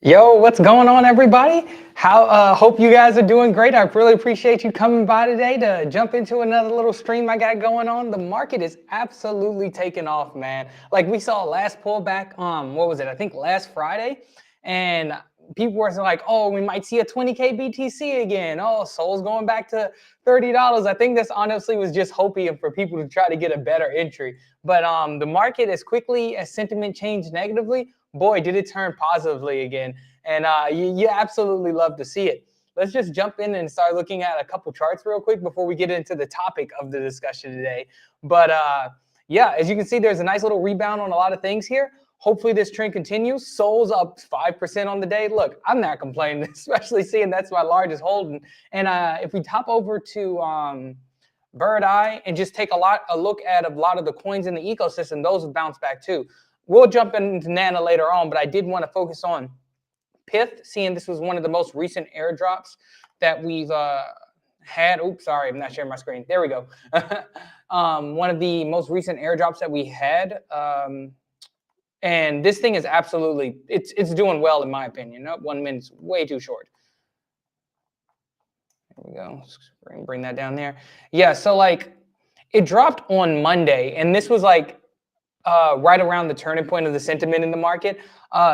Yo, what's going on, everybody? Hope you guys are doing great. I really appreciate you coming by today to jump into another little stream I got going on. The market is absolutely taking off, man. Like we saw last pullback, what was it? I think last Friday, and people were like, "Oh, we might see a 20K BTC again. Oh, Sol's going back to $30." I think this honestly was just hoping for people to try to get a better entry. But the market, as quickly as sentiment changed negatively, boy, did it turn positively again. And you absolutely love to see it. Let's just jump in and start looking at a couple charts real quick before we get into the topic of the discussion today. But yeah, as you can see, there's a nice little rebound on a lot of things here. Hopefully this trend continues. Sol's up 5% on the day. Look, I'm not complaining, especially seeing that's my largest holding. And if we top over to Bird Eye and just take a look at a lot of the coins in the ecosystem, those have bounced back too. We'll jump into Nana later on, but I did want to focus on Pith, seeing this was one of the most recent airdrops that we've had. Oops, sorry, I'm not sharing my screen. There we go. One of the most recent airdrops that we had. And this thing is absolutely, it's doing well in my opinion. Nope, 1 minute's way too short. There we go. Bring that down there. Yeah, so like it dropped on Monday, and this was like right around the turning point of the sentiment in the market.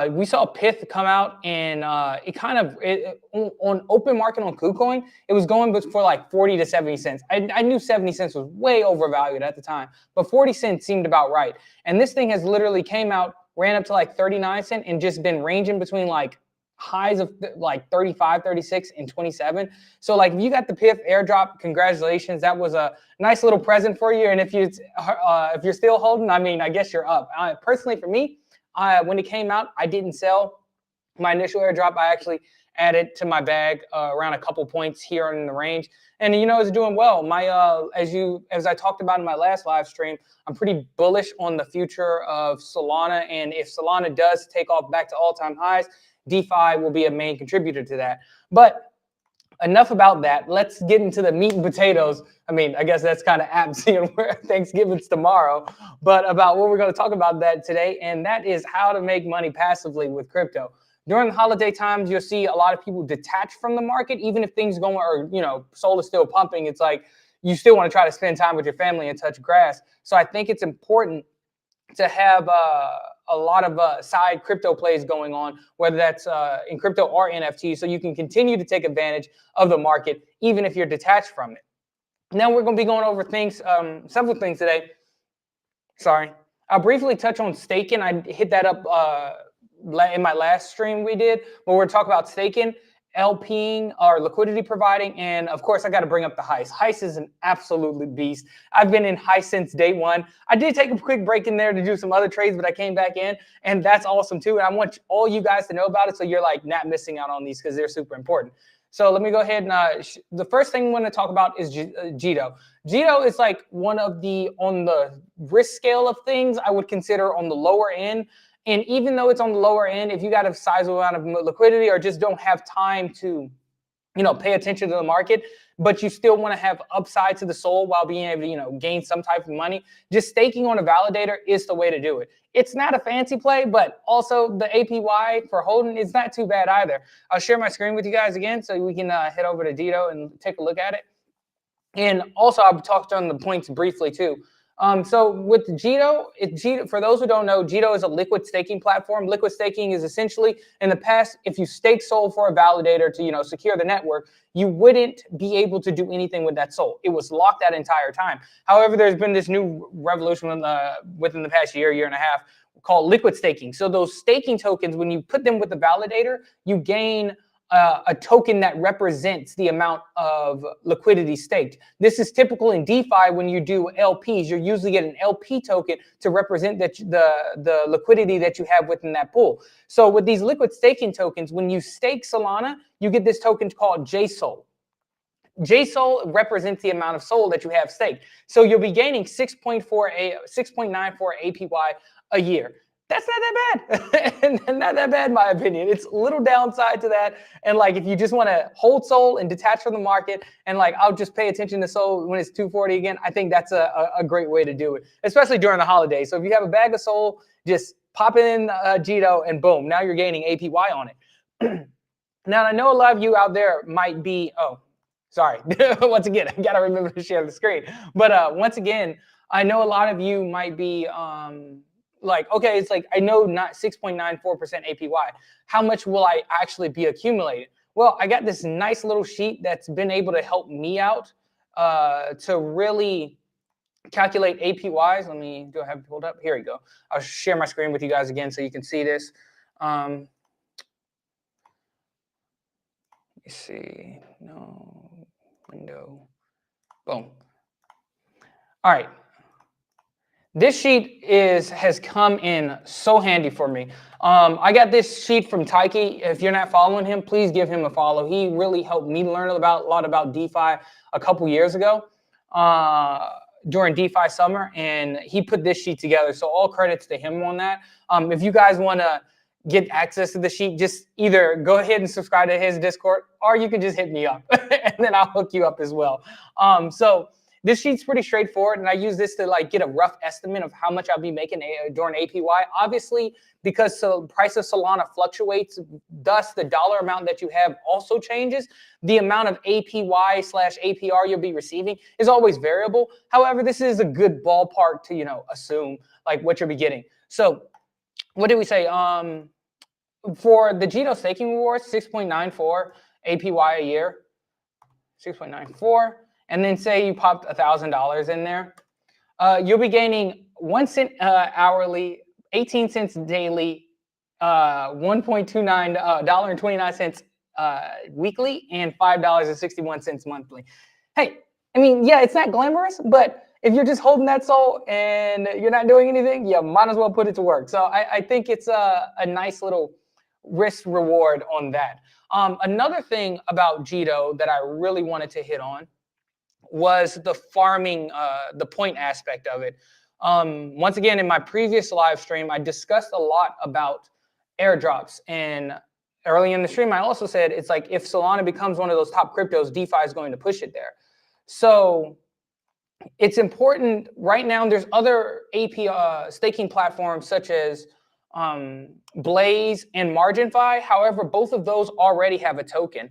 We saw Pith come out, and on open market on KuCoin, it was going for like 40 to 70 cents. I knew 70 cents was way overvalued at the time, but 40 cents seemed about right. And this thing has literally came out, ran up to like 39 cents, and just been ranging between like highs of like 35, 36, and 27. So like if you got the Pith airdrop, congratulations. That was a nice little present for you. And if you're still holding, I mean, I guess you're up. Personally, for me, when it came out, I didn't sell my initial airdrop. I actually added to my bag around a couple points here in the range. And you know, it's doing well. My as I talked about in my last live stream, I'm pretty bullish on the future of Solana. And if Solana does take off back to all-time highs, DeFi will be a main contributor to that. But enough about that. Let's get into the meat and potatoes. I mean, I guess that's kind of apt seeing where Thanksgiving's tomorrow, but about what we're going to talk about that today, and that is how to make money passively with crypto. During the holiday times, you'll see a lot of people detach from the market, even if things going, or you know, Sol is still pumping. It's like you still want to try to spend time with your family and touch grass. So I think it's important to have a lot of side crypto plays going on, whether that's in crypto or NFTs, so you can continue to take advantage of the market, even if you're detached from it. Now we're going to be going over things, several things today. Sorry. I'll briefly touch on staking. I hit that up in my last stream we did, but we're talking about staking, LPing, or liquidity providing, and of course I got to bring up the Heist. Heist is an absolutely beast. I've been in Heist since day one. I did take a quick break in there to do some other trades, but I came back in, and that's awesome too. And I want all you guys to know about it, so you're like not missing out on these because they're super important. So let me go ahead and the first thing we want to talk about is Jeto. Jeto is like one of the, on the risk scale of things, I would consider on the lower end. And even though it's on the lower end, if you got a sizable amount of liquidity or just don't have time to, pay attention to the market, but you still want to have upside to the SOL while being able to, gain some type of money, just staking on a validator is the way to do it. It's not a fancy play, but also the APY for holding is not too bad either. I'll share my screen with you guys again so we can head over to Jeto and take a look at it. And also, I've talked on the points briefly too. So with Jeto, for those who don't know, Jeto is a liquid staking platform. Liquid staking is essentially, in the past, if you stake SOL for a validator to secure the network, you wouldn't be able to do anything with that SOL. It was locked that entire time. However, there's been this new revolution within the past year and a half called liquid staking. So those staking tokens, when you put them with the validator, you gain a token that represents the amount of liquidity staked. This is typical in DeFi when you do LPs. You usually get an LP token to represent the liquidity that you have within that pool. So with these liquid staking tokens, when you stake Solana, you get this token called JSOL. JSOL represents the amount of SOL that you have staked. So you'll be gaining 6.94 APY a year. That's not that bad. And not that bad, in my opinion. It's a little downside to that. And if you just want to hold SOL and detach from the market and I'll just pay attention to SOL when it's 240 again, I think that's a great way to do it, especially during the holidays. So if you have a bag of SOL, just pop it in Jeto and boom, now you're gaining APY on it. Now, I know a lot of you out there might be, sorry. Once again, I got to remember to share the screen. But once again, I know a lot of you might be okay, it's I know not 6.94% APY. How much will I actually be accumulating? Well, I got this nice little sheet that's been able to help me out to really calculate APYs. Do I have it pulled up? Here we go. I'll share my screen with you guys again so you can see this. Let me see. No. Window. Boom. All right. This sheet has come in so handy for me. I got this sheet from Taiki. If you're not following him, please give him a follow. He really helped me learn a lot about DeFi a couple years ago during DeFi summer, and he put this sheet together. So all credits to him on that. If you guys want to get access to the sheet, just either go ahead and subscribe to his Discord, or you can just hit me up, and then I'll hook you up as well. So this sheet's pretty straightforward, and I use this to get a rough estimate of how much I'll be making during APY. Obviously, because the price of Solana fluctuates, thus the dollar amount that you have also changes. The amount of APY/APR you'll be receiving is always variable. However, this is a good ballpark to assume what you'll be getting. So what did we say? For the Jeto staking rewards, 6.94 APY a year, 6.94. And then say you popped $1,000 in there, you'll be gaining 1 cent hourly, 18 cents daily, $1.29 weekly, and $5.61 monthly. Hey, yeah, it's not glamorous, but if you're just holding that SOL and you're not doing anything, you might as well put it to work. So I think it's a nice little risk reward on that. Another thing about Jeto that I really wanted to hit on was the farming, the point aspect of it. Once again, in my previous live stream, I discussed a lot about airdrops. And early in the stream, I also said it's if Solana becomes one of those top cryptos, DeFi is going to push it there. So it's important right now. There's other API staking platforms such as Blaze and MarginFi. However, both of those already have a token.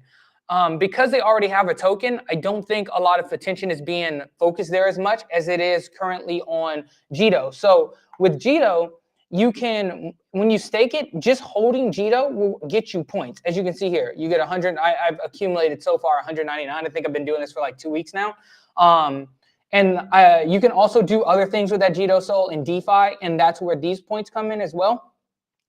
Because they already have a token, I don't think a lot of attention is being focused there as much as it is currently on Jeto. So with Jeto, you can, when you stake it, just holding Jeto will get you points. As you can see here, you get 100. I've accumulated so far 199. I think I've been doing this for 2 weeks now. And you can also do other things with that Jeto SOL in DeFi, and that's where these points come in as well.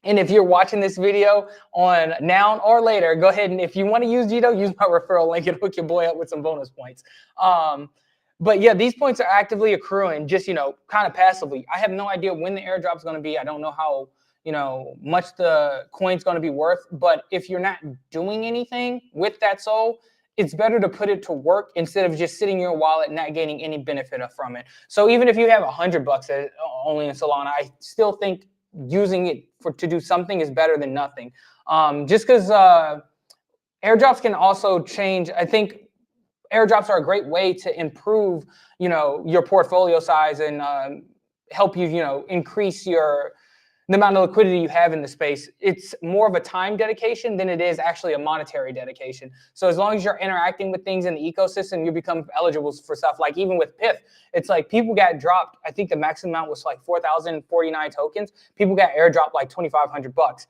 And if you're watching this video on now or later, go ahead and if you want to use Jeto, use my referral link and hook your boy up with some bonus points. But yeah, these points are actively accruing just, kind of passively. I have no idea when the airdrop is going to be. I don't know how, much the coin's going to be worth. But if you're not doing anything with that SOL, it's better to put it to work instead of just sitting in your wallet and not gaining any benefit from it. So even if you have $100 only in Solana, I still think using it to do something is better than nothing. Just because airdrops can also change. I think airdrops are a great way to improve, your portfolio size and help you, increase the amount of liquidity you have in the space. It's more of a time dedication than it is actually a monetary dedication. So as long as you're interacting with things in the ecosystem, you become eligible for stuff. Like even with Pith, it's like people got dropped. I think the maximum amount was like 4,049 tokens. People got airdropped like $2,500.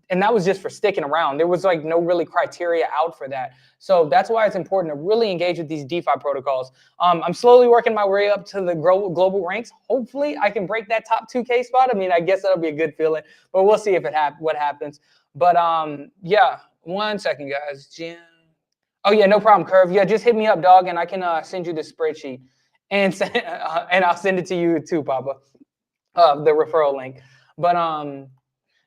And that was just for sticking around. There was like no really criteria out for that. So that's why it's important to really engage with these DeFi protocols. I'm slowly working my way up to the global ranks. Hopefully I can break that top 2K spot. I mean, I guess that'll be a good feeling, but we'll see if what happens. But yeah, 1 second, guys. Jim. Oh yeah, no problem, Curve. Yeah, just hit me up, dog, and I can send you the spreadsheet, and and I'll send it to you too, Papa. The referral link. But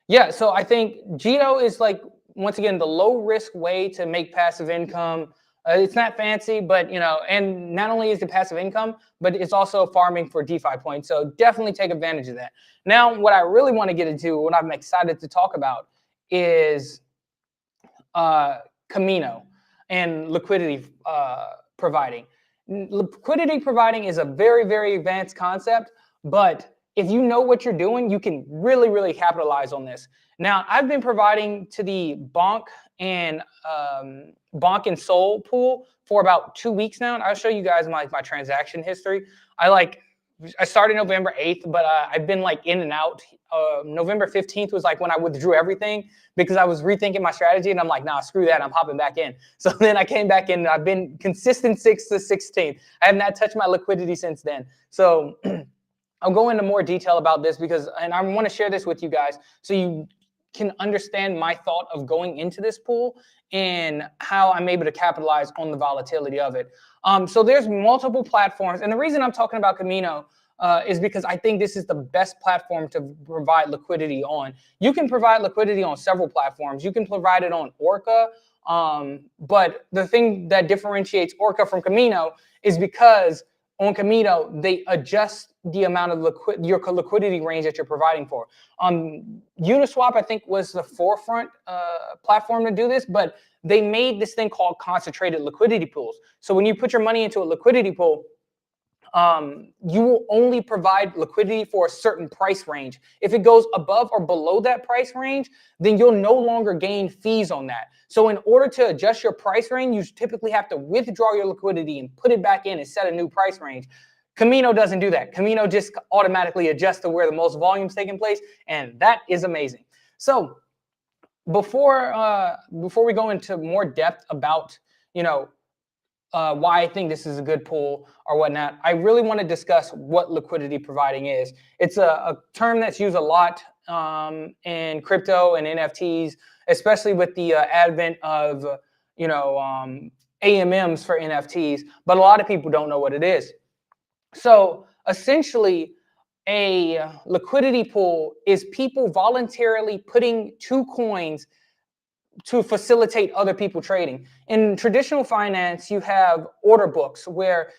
yeah, so I think Jeto is like, once again, the low risk way to make passive income. It's not fancy, but and not only is it passive income, but it's also farming for DeFi points. So definitely take advantage of that. Now, what I really want to get into, what I'm excited to talk about, is Camino and liquidity providing. Liquidity providing is a very, very advanced concept, but if you know what you're doing, you can really, really capitalize on this. Now, I've been providing to the bonk and Sol pool for about 2 weeks now, and I'll show you guys my transaction history. I started November 8th, but I've been like in and out. November 15th was like when I withdrew everything because I was rethinking my strategy, and I'm like, nah, screw that, I'm hopping back in. So then I came back in, and I've been consistent 6th to 16th. I have not touched my liquidity since then. So I'll go into more detail about this and I want to share this with you guys so you can understand my thought of going into this pool and how I'm able to capitalize on the volatility of it. So there's multiple platforms. And the reason I'm talking about Camino is because I think this is the best platform to provide liquidity on. You can provide liquidity on several platforms. You can provide it on Orca. But the thing that differentiates Orca from Camino is because on Camino, they adjust the amount of your liquidity range that you're providing for. Uniswap, I think, was the forefront platform to do this, but they made this thing called concentrated liquidity pools. So when you put your money into a liquidity pool, you will only provide liquidity for a certain price range. If it goes above or below that price range, then you'll no longer gain fees on that. So in order to adjust your price range, you typically have to withdraw your liquidity and put it back in and set a new price range. Camino doesn't do that. Camino just automatically adjusts to where the most volume is taking place, and that is amazing. So before we go into more depth about why I think this is a good pool or whatnot, I really want to discuss what liquidity providing is. It's a term that's used a lot in crypto and NFTs, especially with the advent of AMMs for NFTs, but a lot of people don't know what it is. So essentially, a liquidity pool is people voluntarily putting 2 coins to facilitate other people trading. In traditional finance, you have order books where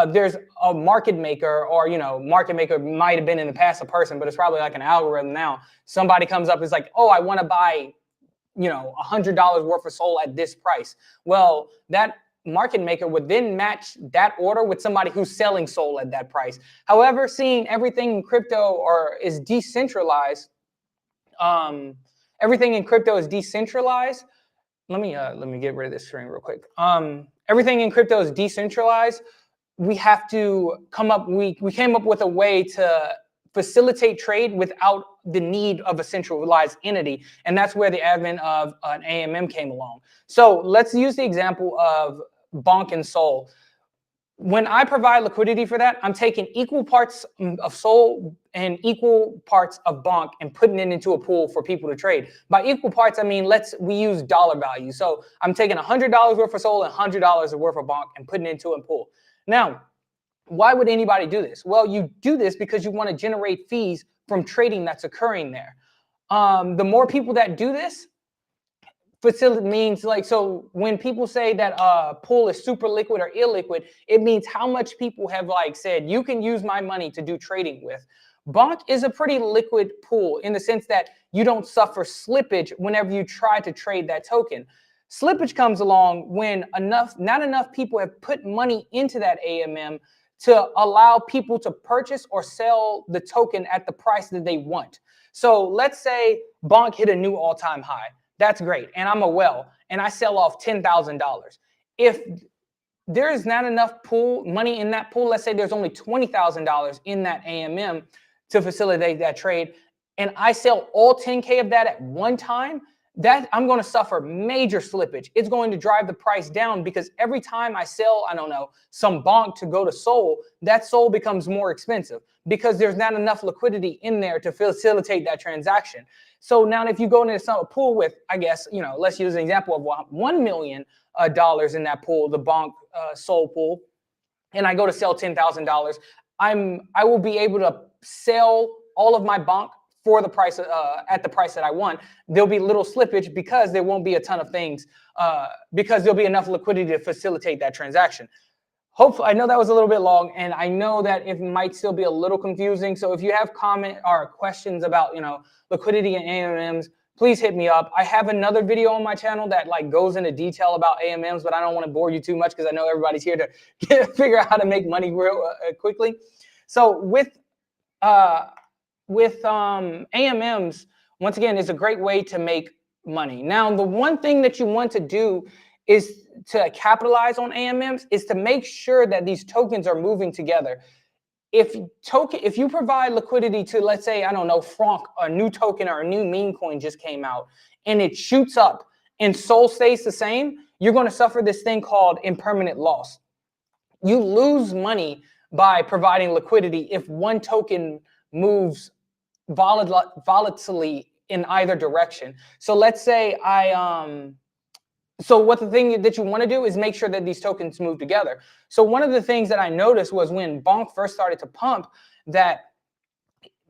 there's a market maker, or market maker might have been in the past a person, but it's probably like an algorithm now. Somebody comes up, is like, oh, I want to buy $100 worth of SOL at this price. Well, that market maker would then match that order with somebody who's selling SOL at that price. However, seeing everything in crypto is decentralized, everything in crypto is decentralized. Let me get rid of this screen real quick. Everything in crypto is decentralized. We have to come up. We came up with a way to facilitate trade without the need of a centralized entity, and that's where the advent of an AMM came along. So let's use the example of bonk and SOL. When I provide liquidity for that, I'm taking equal parts of SOL and equal parts of bonk and putting it into a pool for people to trade. By equal parts, I mean, we use dollar value. So I'm taking $100 worth of SOL and $100 worth of bonk and putting it into a pool. Now, why would anybody do this? Well, you do this because you want to generate fees from trading that's occurring there. The more people that do this, means like, so when people say that pool is super liquid or illiquid, it means how much people have like said, you can use my money to do trading with. Bonk is a pretty liquid pool in the sense that you don't suffer slippage whenever you try to trade that token. Slippage comes along when not enough people have put money into that AMM to allow people to purchase or sell the token at the price that they want. So let's say Bonk hit a new all-time high. That's great. And I'm a whale and I sell off $10,000. If there is not enough pool money in that pool, let's say there's only $20,000 in that AMM to facilitate that trade, and I sell all 10K of that at one time, that I'm going to suffer major slippage. It's going to drive the price down because every time I sell, I don't know, some bonk to go to Sol, that Sol becomes more expensive because there's not enough liquidity in there to facilitate that transaction. So now if you go into some pool with, I guess, you know, let's use an example of $1 million in that pool, the bonk Sol pool, and I go to sell $10,000, I will be able to sell all of my bonk for the price at the price that I want. There'll be little slippage because there won't be a ton of things because there'll be enough liquidity to facilitate that transaction. Hopefully, I know that was a little bit long, and I know that it might still be a little confusing. So if you have comment or questions about, you know, liquidity and AMMs, please hit me up. I have another video on my channel that like goes into detail about AMMs, but I don't want to bore you too much because I know everybody's here to figure out how to make money real quickly. So with AMMs, once again, is a great way to make money. Now, the one thing that you want to do is to capitalize on AMMs is to make sure that these tokens are moving together. If you provide liquidity to, let's say, I don't know, Franc, a new token or a new meme coin just came out, and it shoots up and Sol stays the same, you're going to suffer this thing called impermanent loss. You lose money by providing liquidity if one token moves volatilely in either direction. So let's say so what the thing that you want to do is make sure that these tokens move together. So one of the things that I noticed was when bonk first started to pump, that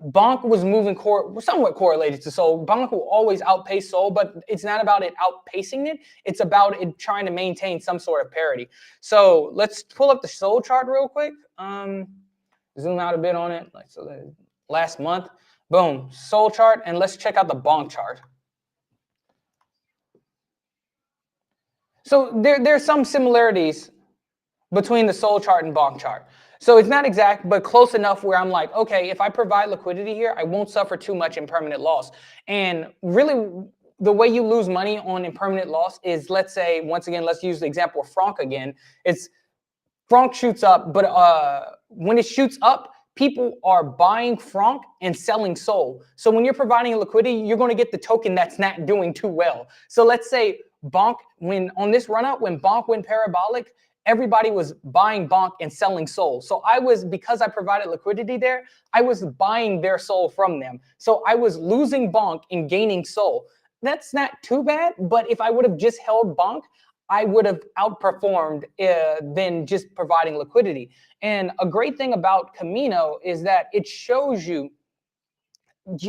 bonk was moving somewhat correlated to Sol. Bonk will always outpace Sol, but it's not about it outpacing it. It's about it trying to maintain some sort of parity. So let's pull up the Sol chart real quick. Zoom out a bit on it. Like so, last month, boom, Sol chart, and let's check out the bonk chart. So there's some similarities between the Sol chart and bonk chart. So it's not exact, but close enough where I'm like, okay, if I provide liquidity here, I won't suffer too much impermanent loss. And really, the way you lose money on impermanent loss is, let's say, once again, let's use the example of Franc again. It's Franc shoots up, but when it shoots up, people are buying Franc and selling Sol. So when you're providing liquidity, you're going to get the token that's not doing too well. So let's say bonk, on this run up, when bonk went parabolic, everybody was buying bonk and selling Sol. So because I provided liquidity there, I was buying their Sol from them. So I was losing bonk and gaining Sol. That's not too bad, but if I would have just held bonk, I would have outperformed than just providing liquidity. And a great thing about Camino is that it shows you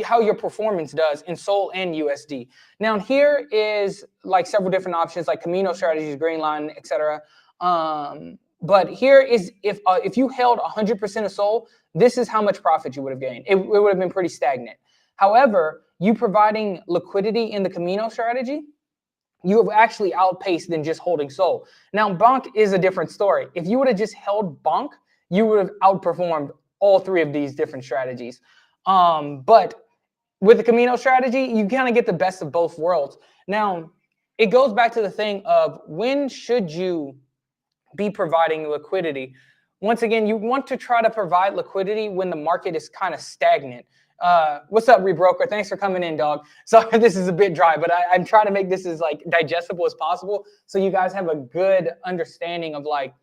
how your performance does in Sol and USD. Now here is like several different options like Camino strategies, green line, etc. But here is if you held 100% of Sol, this is how much profit you would have gained. It would have been pretty stagnant. However, you providing liquidity in the Camino strategy, you have actually outpaced than just holding Sol. Now, bonk is a different story. If you would have just held bonk, you would have outperformed all three of these different strategies. But with the Camino strategy, you kind of get the best of both worlds. Now, it goes back to the thing of when should you be providing liquidity? Once again, you want to try to provide liquidity when the market is kind of stagnant. What's up, Rebroker? Thanks for coming in, dog. Sorry, this is a bit dry, but I'm trying to make this as like digestible as possible so you guys have a good understanding of like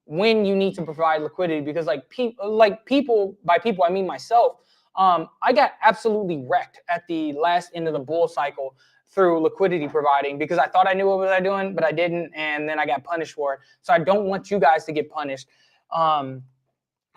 when you need to provide liquidity, because like people, by people I mean myself, I got absolutely wrecked at the last end of the bull cycle through liquidity providing because I thought I knew what was I doing, but I didn't, and then I got punished for it. So I don't want you guys to get punished.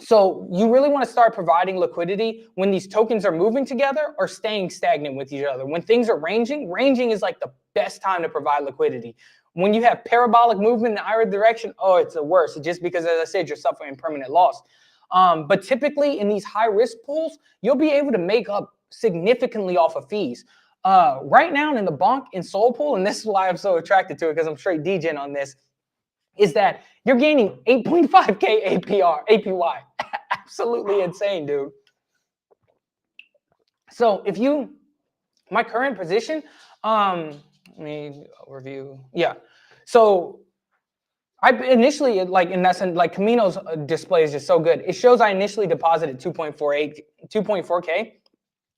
So you really want to start providing liquidity when these tokens are moving together or staying stagnant with each other. When things are ranging is like the best time to provide liquidity. When you have parabolic movement in either direction, oh, it's the worst. It's just because, as I said, you're suffering permanent loss. But typically in these high risk pools, you'll be able to make up significantly off of fees. Right now in the bonk and Sol pool, and this is why I'm so attracted to it because I'm straight DJing on this, is that you're gaining 8.5K APY. Absolutely insane, dude. So if you, my current position, let me review. Yeah. So I initially, like in essence, like Camino's display is just so good. It shows I initially deposited 2.4K,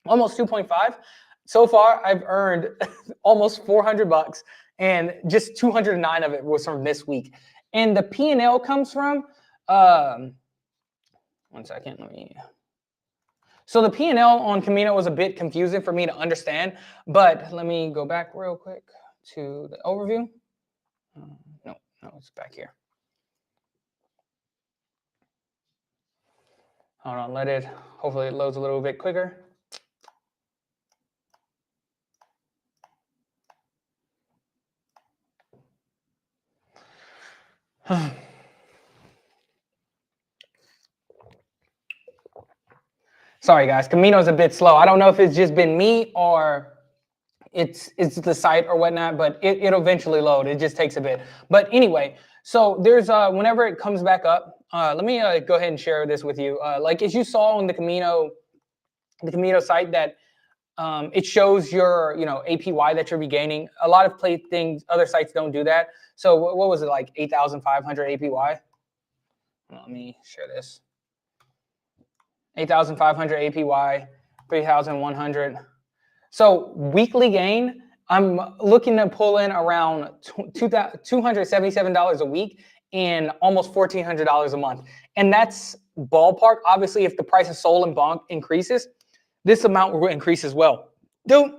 almost 2.5. So far, I've earned almost 400 bucks, and just 209 of it was from this week. And the P&L comes from, 1 second, let me. So the P&L on Camino was a bit confusing for me to understand, but let me go back real quick to the overview. No, it's back here. Hold on, hopefully it loads a little bit quicker. Sorry guys, Camino's a bit slow. I don't know if it's just been me or it's the site or whatnot, but it'll eventually load. It just takes a bit. But anyway, so there's whenever it comes back up, let me go ahead and share this with you. Like as you saw on the Camino site that it shows your APY that you're regaining. A lot of other sites don't do that. So what was it, like 8,500 APY? Let me share this. 8,500 APY, 3,100. So weekly gain, I'm looking to pull in around $277 a week and almost $1,400 a month. And that's ballpark. Obviously, if the price of Sol and bonk increases, this amount will increase as well. Dude,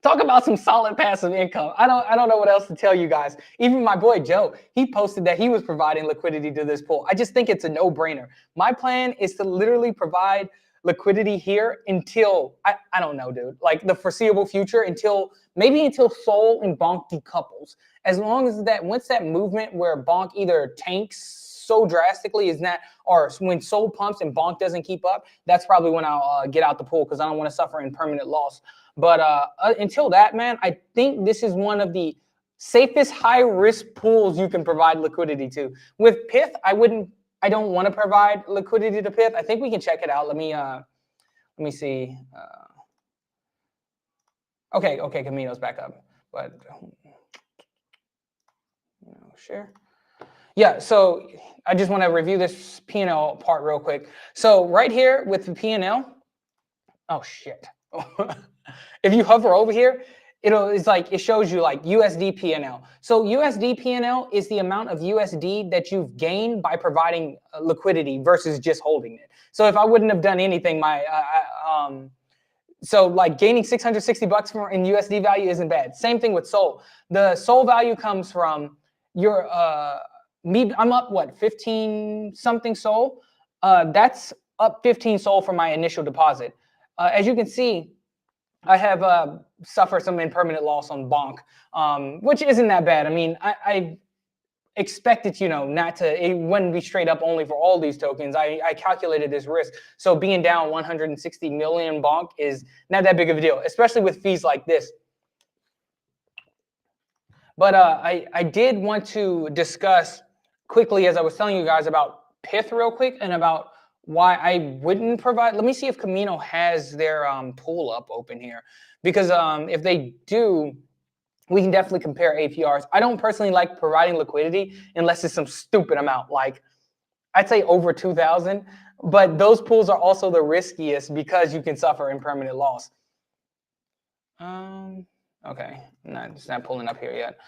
talk about some solid passive income. I don't know what else to tell you guys. Even my boy Joe, he posted that he was providing liquidity to this pool. I just think it's a no-brainer. My plan is to literally provide liquidity here until I don't know, dude, like the foreseeable future, until Sol and bonk decouples. As long as that, once that movement where bonk either tanks so drastically is that, or when Sol pumps and bonk doesn't keep up, that's probably when I'll get out the pool because I don't want to suffer in permanent loss. But until that, man, I think this is one of the safest high risk pools you can provide liquidity to. With Pith, I don't want to provide liquidity to Pith. I think we can check it out. Let me see. Okay, Camino's back up, but share. Yeah, so I just want to review this P&L part real quick. So right here with the P&L, oh shit. If you hover over here, it shows you like USD P&L. So USD P&L is the amount of USD that you've gained by providing liquidity versus just holding it. So if I wouldn't have done anything, so like gaining 660 bucks in USD value isn't bad. Same thing with Sol. The Sol value comes from your I'm up 15 something Sol. That's up 15 Sol from my initial deposit. As you can see, I have suffered some impermanent loss on bonk, which isn't that bad. I mean, I expected, not to, it wouldn't be straight up only for all these tokens. I calculated this risk. So being down 160 million bonk is not that big of a deal, especially with fees like this. But I did want to discuss quickly, as I was telling you guys, about Pith real quick and about why I wouldn't provide. Let me see if Camino has their pool up open here, because if they do, we can definitely compare APRs. I don't personally like providing liquidity unless it's some stupid amount, like I'd say over 2,000, but those pools are also the riskiest because you can suffer impermanent loss. Okay, it's not pulling up here yet.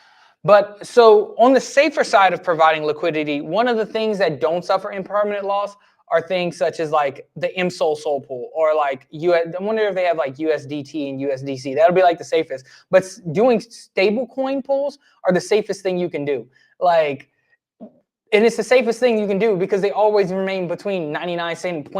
But so on the safer side of providing liquidity, one of the things that don't suffer impermanent loss are things such as like the MSOL pool, or like I wonder if they have like USDT and USDC. That'll be like the safest. But doing stable coin pools are the safest thing you can do. Like And it's the safest thing you can do because they always remain between 99 cent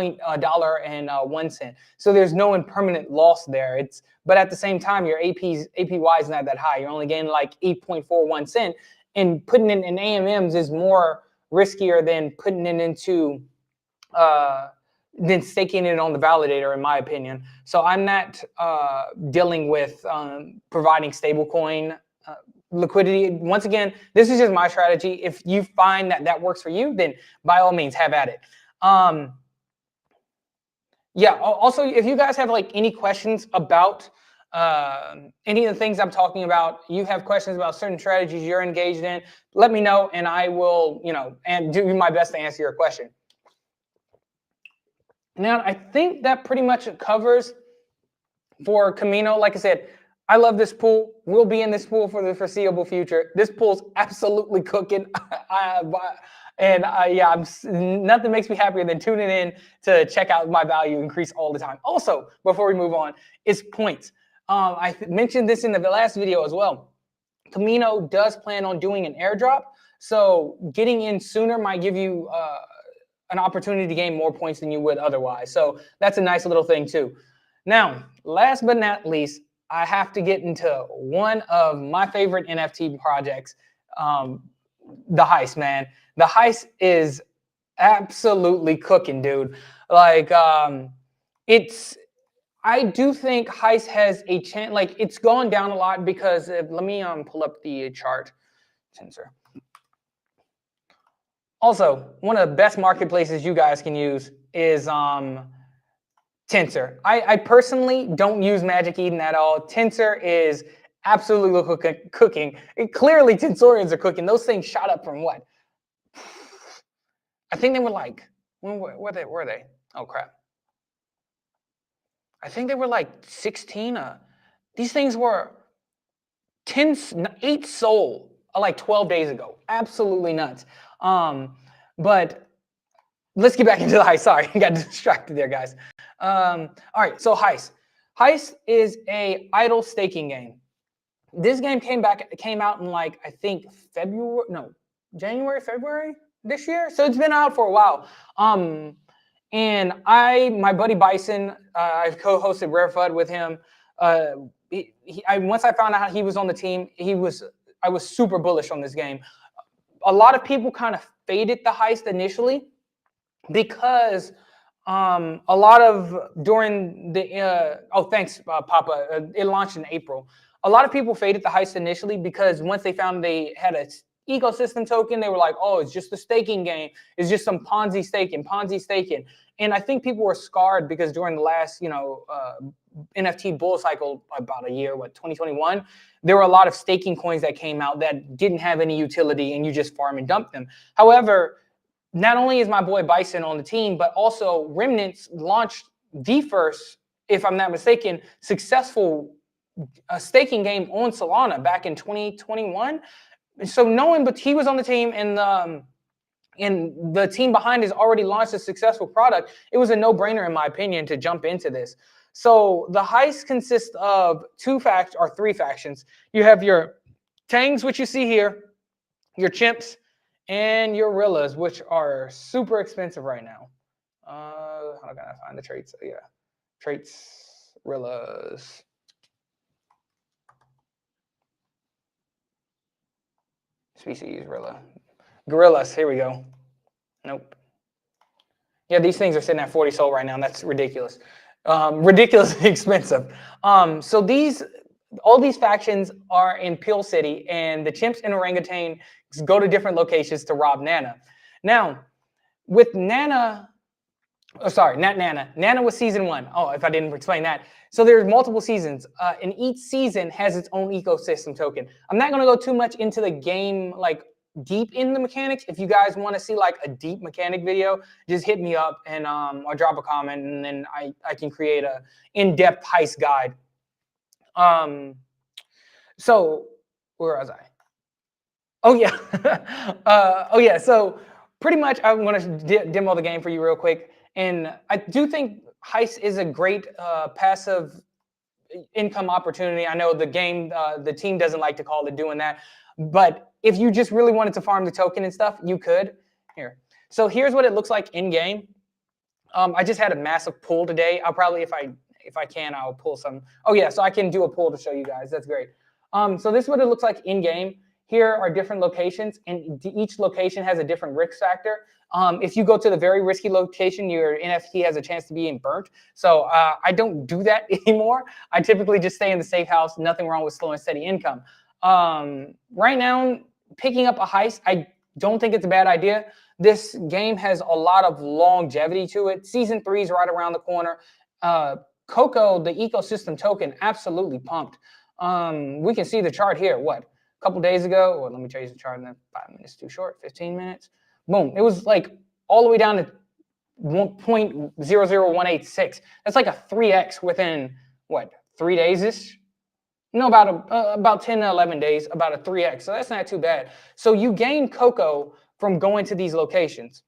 dollar and 1 cent. So there's no impermanent loss there. But at the same time, your APY is not that high. You're only getting like 8.41 cent, and putting it in AMMs is more riskier than putting it into than staking it on the validator, in my opinion. So I'm not dealing with providing stablecoin liquidity. Once again, this is just my strategy. If you find that works for you, then by all means have at it. Yeah. Also, if you guys have like any questions about any of the things I'm talking about, you have questions about certain strategies you're engaged in, let me know, and I will, and do my best to answer your question. Now, I think that pretty much covers for Camino. Like I said, I love this pool. We'll be in this pool for the foreseeable future. This pool's absolutely cooking. Nothing makes me happier than tuning in to check out my value increase all the time. Also, before we move on, is points. I mentioned this in the last video as well. Camino does plan on doing an airdrop, so getting in sooner might give you an opportunity to gain more points than you would otherwise. So that's a nice little thing too. Now, last but not least, I have to get into one of my favorite NFT projects, the Heist, man. The Heist is absolutely cooking, dude. Like, I do think Heist has a chance. Like, it's going down a lot because let me pull up the chart sensor. Also, one of the best marketplaces you guys can use is Tensor. I personally don't use Magic Eden at all. Tensor is absolutely cooking. Clearly, Tensorians are cooking. Those things shot up from what? I think they were like, when were they? Oh, crap. I think they were like 16. These things were 8 sold like 12 days ago. Absolutely nuts. But let's get back into the Heist. Sorry, I got distracted there, guys. All right, so Heist. Heist is a idle staking game. This game came out in like, I think January, February this year. So it's been out for a while. And my buddy Bison, I've co-hosted Rare FUD with him. Once I found out he was on the team, I was super bullish on this game. A lot of people kind of faded the Heist initially because a lot of during the thanks Papa, it launched in April. A lot of people faded the Heist initially because once they found they had a ecosystem token, they were like, oh, it's just a staking game. It's just some Ponzi staking. And I think people were scarred because during the last NFT bull cycle about a year, 2021, there were a lot of staking coins that came out that didn't have any utility and you just farm and dump them. However, not only is my boy Bison on the team, but also Remnants launched the first, if I'm not mistaken, successful staking game on Solana back in 2021. So but he was on the team, and the team behind has already launched a successful product. It was a no-brainer, in my opinion, to jump into this. So the Heist consists of three factions. You have your Tangs, which you see here, your Chimps, and your Rillas, which are super expensive right now. How can I find the traits? Yeah, traits, Rillas. Species, Rilla. Gorillas, here we go. Nope. Yeah, these things are sitting at 40 SOL right now, and that's ridiculous. Ridiculously expensive. So all these factions are in Peel City, and the Chimps and Orangutan go to different locations to rob Nana. Now, with Nana, not Nana. Nana was season 1. Oh, if I didn't explain that. So there's multiple seasons, and each season has its own ecosystem token. I'm not going to go too much into the game, like deep in the mechanics. If you guys want to see like a deep mechanic video, just hit me up and or drop a comment, and then I can create a in-depth Heist guide. So where was I? Oh yeah. So pretty much I'm going to demo the game for you real quick. And I do think Heist is a great passive income opportunity. I know the team doesn't like to call it doing that, but if you just really wanted to farm the token and stuff, you could. Here. So here's what it looks like in game. I just had a massive pull today. I'll probably, if I can, I'll pull some. Oh yeah, so I can do a pull to show you guys. That's great. So this is what it looks like in game. Here are different locations, and each location has a different risk factor. If you go to the very risky location, your NFT has a chance to being burnt. So I don't do that anymore. I typically just stay in the safe house. Nothing wrong with slow and steady income. Right now, picking up a heist, I don't think it's a bad idea. This game has a lot of longevity to it. Season 3 is right around the corner. Coco, the ecosystem token, absolutely pumped. We can see the chart here. What? A couple days ago, or let me change the chart, and then 5 minutes too short, 15 minutes. Boom. It was like all the way down to 1.00186. That's like a 3x within, what, 3 days-ish? No, about 10 to 11 days, about a 3x. So that's not too bad. So you gain Coco from going to these locations.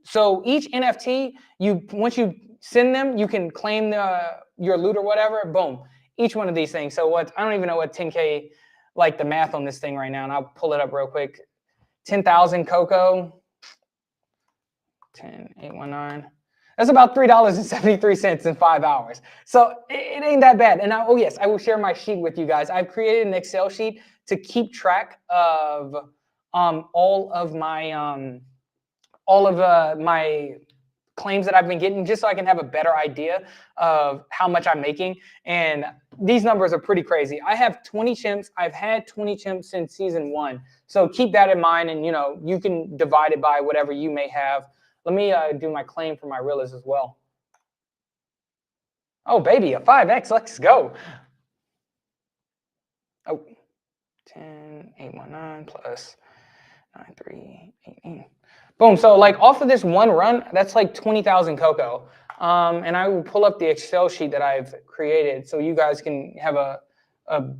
So each NFT, once you send them, you can claim your loot or whatever. Boom. Each one of these things. So I don't even know what 10K, like the math on this thing right now, and I'll pull it up real quick. 10,000 Coco. 10,819. That's about $3.73 in 5 hours. So it ain't that bad. And oh yes, I will share my sheet with you guys. I've created an Excel sheet to keep track of all of my claims that I've been getting, just so I can have a better idea of how much I'm making. And these numbers are pretty crazy. I have 20 chimps. I've had 20 chimps since season 1. So keep that in mind, and you can divide it by whatever you may have. Let me do my claim for my realists as well. Oh, baby, a 5x. Let's go. Oh, 10,819 plus 9,388. Boom. So like off of this one run, that's like 20,000 Coco. And I will pull up the Excel sheet that I've created so you guys can have a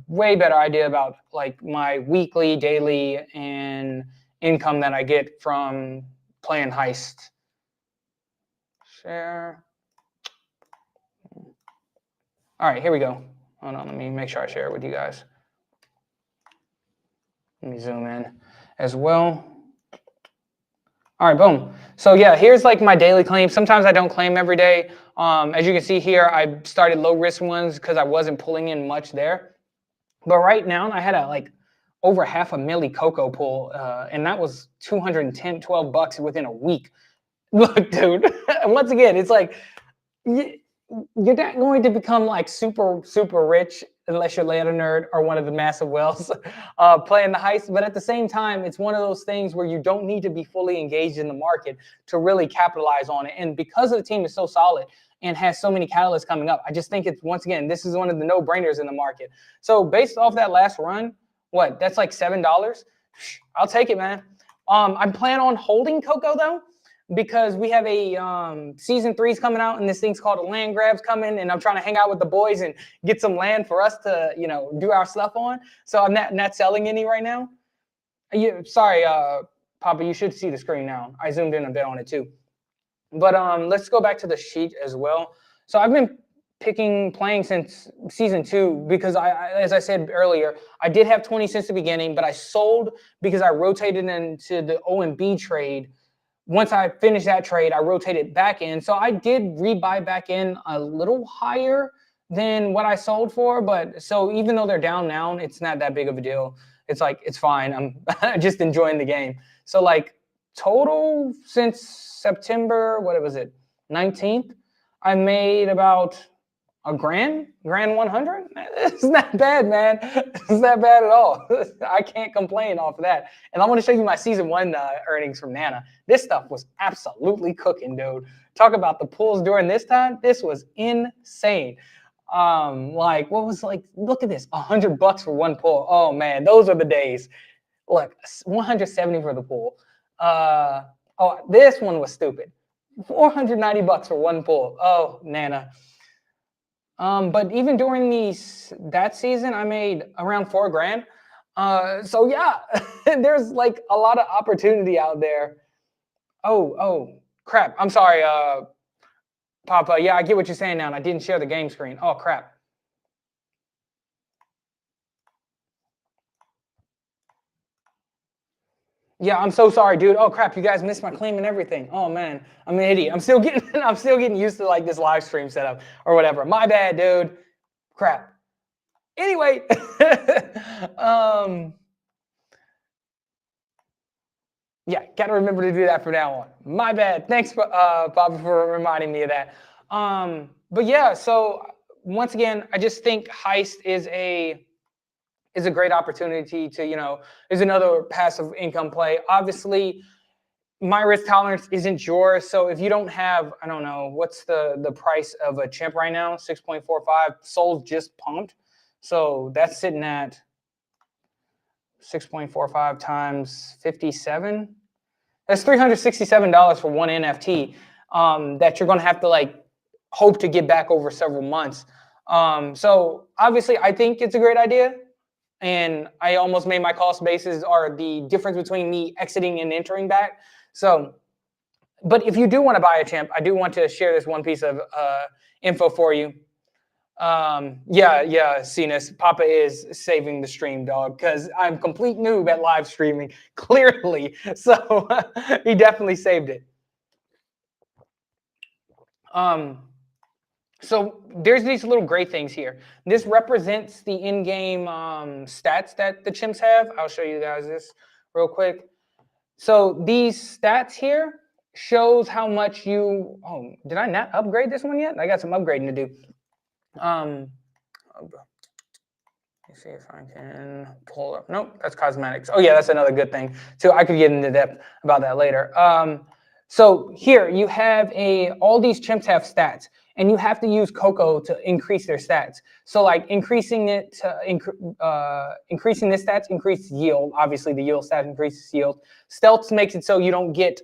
way better idea about like my weekly, daily, and income that I get from playing Heist. Share. All right, here we go. Hold on, let me make sure I share it with you guys. Let me zoom in as well. All right, boom. So yeah, here's like my daily claim. Sometimes I don't claim every day. As you can see here, I started low risk ones because I wasn't pulling in much there. But right now, I had like over half a milli Coco pull, and that was 210, 12 bucks within a week. Look, dude, once again, it's like, you're not going to become like super, super rich unless you're Lana Nerd or one of the massive whales playing the heist. But at the same time, it's one of those things where you don't need to be fully engaged in the market to really capitalize on it. And because the team is so solid and has so many catalysts coming up, I just think it's, once again, this is one of the no-brainers in the market. So based off that last run, that's like $7? I'll take it, man. I'm planning on holding Coco though, because we have a season 3's coming out, and this thing's called a land grabs coming, and I'm trying to hang out with the boys and get some land for us to, do our stuff on. So I'm not selling any right now. Sorry, Papa, you should see the screen now. I zoomed in a bit on it too. But let's go back to the sheet as well. So I've been playing since season 2 because as I said earlier, I did have 20 since the beginning, but I sold because I rotated into the OMB trade. Once I finished that trade, I rotated back in. So I did rebuy back in a little higher than what I sold for. But so even though they're down now, it's not that big of a deal. It's like, it's fine. I'm just enjoying the game. So like total since September, what was it, 19th, I made about a grand 100. It's not bad, man. It's not bad at all. I can't complain off of that. And I want to show you my season 1 earnings from Nana. This stuff was absolutely cooking, dude. Talk about the pulls during this time. This was insane. Like what was like? Look at this, $100 for one pull. Oh man, those are the days. Look, 170 for the pull. Oh, this one was stupid. $490 for one pull. Oh, Nana. But even during that season, I made around $4 grand. So yeah, there's like a lot of opportunity out there. Oh, crap. I'm sorry, Papa. Yeah, I get what you're saying now, and I didn't share the game screen. Oh, crap. Yeah, I'm so sorry, dude. Oh crap, you guys missed my claim and everything. Oh man, I'm an idiot. I'm still getting used to like this live stream setup or whatever. My bad, dude. Crap. Anyway, yeah, gotta remember to do that from now on. My bad. Thanks, Bobby, for reminding me of that. But yeah, so once again, I just think Heist is a great opportunity to, is another passive income play. Obviously, my risk tolerance isn't yours. So if you don't have, I don't know, what's the price of a Chimp right now? 6.45. Sol's just pumped. So that's sitting at 6.45 times 57. That's $367 for one NFT that you're going to have to like hope to get back over several months. So obviously, I think it's a great idea. And I almost made my cost basis are the difference between me exiting and entering back. So, but if you do want to buy a Chimp, I do want to share this one piece of info for you. Yeah, Cenas, Papa is saving the stream, dog, because I'm complete noob at live streaming, clearly. So he definitely saved it. So there's these little gray things here. This represents the in-game stats that the Chimps have. I'll show you guys this real quick. So these stats here shows how much you. Oh, did I not upgrade this one yet? I got some upgrading to do. Let me see if I can pull up. Nope, that's cosmetics. Oh yeah, that's another good thing too. I could get into depth about that later. So here you have all these Chimps have stats, and you have to use Coco to increase their stats. So like increasing this stats increase yield. Obviously, the yield stat increases yield. Stealth makes it so you don't get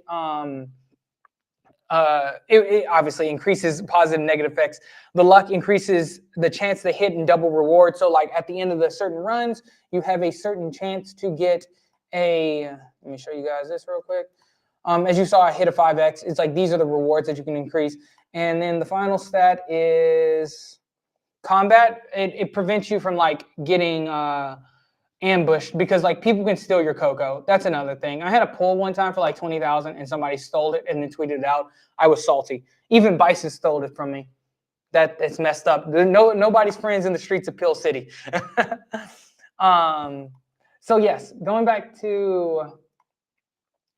it obviously increases positive and negative effects. The luck increases the chance to hit and double reward. So like at the end of the certain runs, you have a certain chance to get let me show you guys this real quick. As you saw, I hit a 5x. It's like these are the rewards that you can increase. And then the final stat is combat. It prevents you from like getting ambushed because like people can steal your Coco. That's another thing. I had a pull one time for like 20,000 and somebody stole it and then tweeted it out. I was salty. Even Bison stole it from me. It's messed up. Nobody's friends in the streets of Pill City. So yes, going back to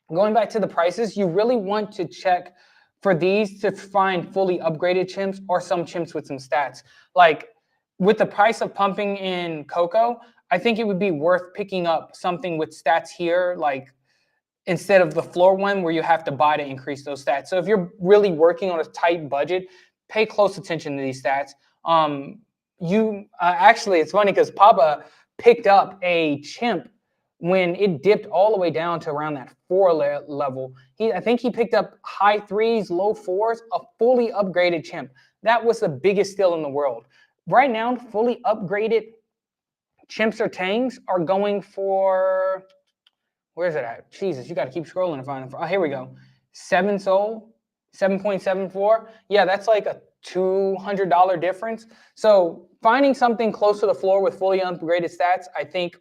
the prices, you really want to check for these to find fully upgraded Chimps or some Chimps with some stats. Like with the price of pumping in Coco, I think it would be worth picking up something with stats here, like instead of the floor one where you have to buy to increase those stats. So if you're really working on a tight budget, pay close attention to these stats. Actually, it's funny because Papa picked up a Chimp when it dipped all the way down to around that 4 level. I think he picked up high 3s, low 4s, a fully upgraded Chimp. That was the biggest steal in the world. Right now, fully upgraded Chimps or Tangs are going for, where's it at? Jesus, you got to keep scrolling to find them. Oh, here we go. 7 Sol, 7.74. Yeah, that's like a $200 difference. So finding something close to the floor with fully upgraded stats, I think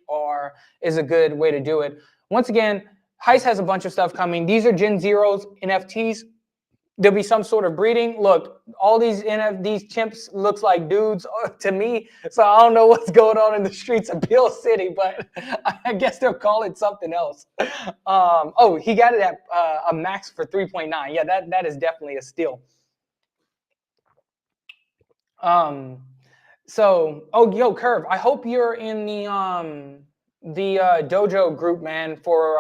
is a good way to do it. Once again, Heist has a bunch of stuff coming. These are Gen Zero's NFTs. There'll be some sort of breeding. Look, all these Chimps looks like dudes to me. So I don't know what's going on in the streets of Pill City, but I guess they'll call it something else. Oh, he got it at a max for 3.9. Yeah, that is definitely a steal. So, yo, Curve, I hope you're in the dojo group, man, for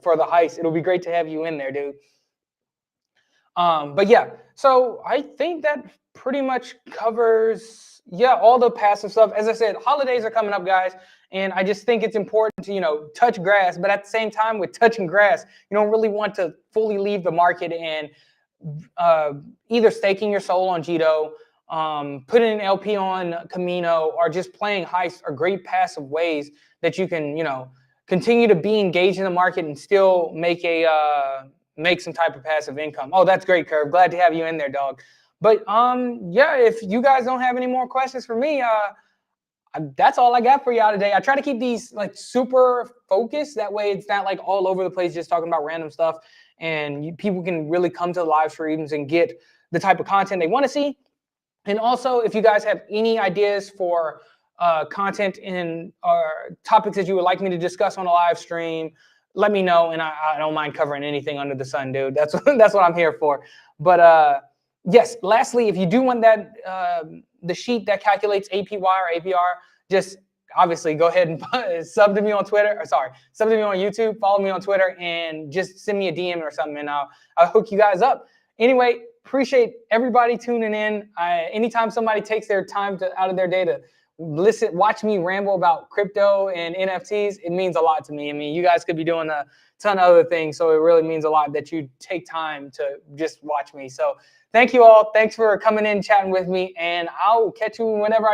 the Heist. It'll be great to have you in there, dude. But yeah, so I think that pretty much covers, all the passive stuff. As I said, holidays are coming up, guys, and I just think it's important to, touch grass. But at the same time, with touching grass, you don't really want to fully leave the market and either staking your soul on Jeto, putting an LP on Camino, or just playing Heist are great passive ways that you can, continue to be engaged in the market and still make some type of passive income. Oh, that's great, Curve. Glad to have you in there, dog. But if you guys don't have any more questions for me, That's all I got for y'all today. I try to keep these like super focused. That way it's not like all over the place just talking about random stuff. And people can really come to the live streams and get the type of content they want to see. And also, if you guys have any ideas for content in or topics that you would like me to discuss on a live stream, let me know. And I don't mind covering anything under the sun, dude. That's what I'm here for. But yes, lastly, if you do want that the sheet that calculates APY or APR, just obviously go ahead and sub to me on Twitter. Or sorry, sub to me on YouTube, follow me on Twitter, and just send me a DM or something, and I'll hook you guys up. Anyway, appreciate everybody tuning in. Anytime somebody takes their time out of their day to watch me ramble about crypto and NFTs, it means a lot to me. I mean, you guys could be doing a ton of other things, so it really means a lot that you take time to just watch me. So thank you all. Thanks for coming in, chatting with me, and I'll catch you whenever I